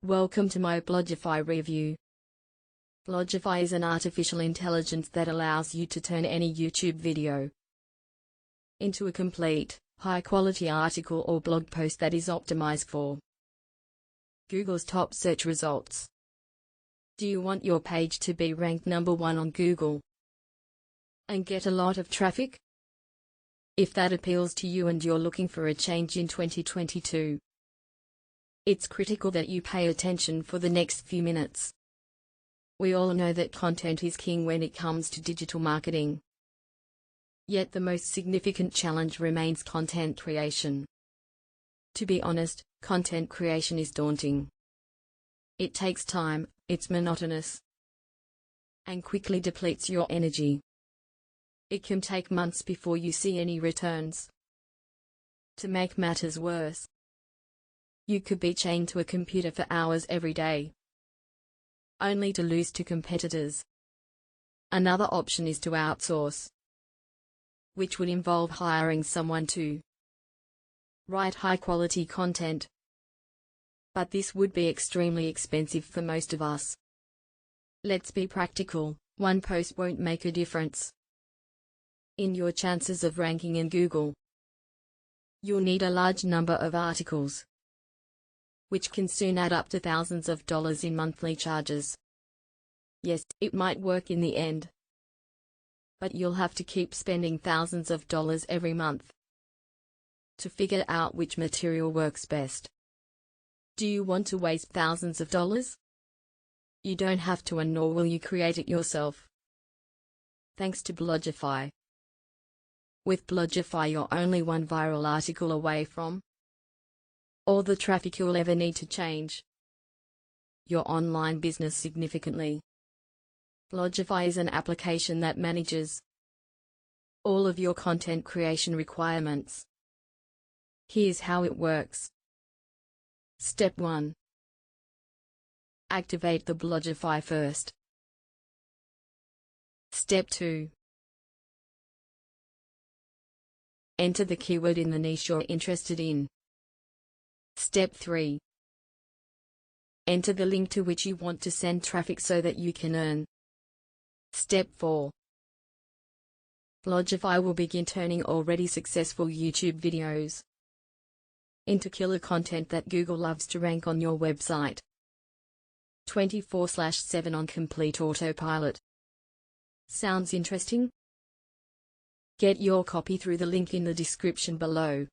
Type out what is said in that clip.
Welcome to my Blogify review. Blogify is an artificial intelligence that allows you to turn any YouTube video into a complete, high-quality article or blog post that is optimized for Google's top search results. Do you want your page to be ranked #1 on Google and get a lot of traffic? If that appeals to you and you're looking for a change in 2022, it's critical that you pay attention for the next few minutes. We all know that content is king when it comes to digital marketing. Yet the most significant challenge remains content creation. To be honest, content creation is daunting. It takes time, it's monotonous, and quickly depletes your energy. It can take months before you see any returns. To make matters worse, you could be chained to a computer for hours every day, only to lose to competitors. Another option is to outsource, which would involve hiring someone to write high-quality content. But this would be extremely expensive for most of us. Let's be practical, one post won't make a difference in your chances of ranking in Google. You'll need a large number of articles, which can soon add up to thousands of dollars in monthly charges. Yes, it might work in the end, but you'll have to keep spending thousands of dollars every month to figure out which material works best. Do you want to waste thousands of dollars? You don't have to, and nor will you create it yourself. Thanks to Blogify. With Blogify, you're only one viral article away from all the traffic you'll ever need to change your online business significantly. Blogify is an application that manages all of your content creation requirements. Here's how it works. Step 1. Activate the Blogify first. Step 2. Enter the keyword in the niche you're interested in. Step 3. Enter the link to which you want to send traffic so that you can earn. Step 4. Blogify will begin turning already successful YouTube videos into killer content that Google loves to rank on your website 24/7 on complete autopilot. Sounds interesting? Get your copy through the link in the description below.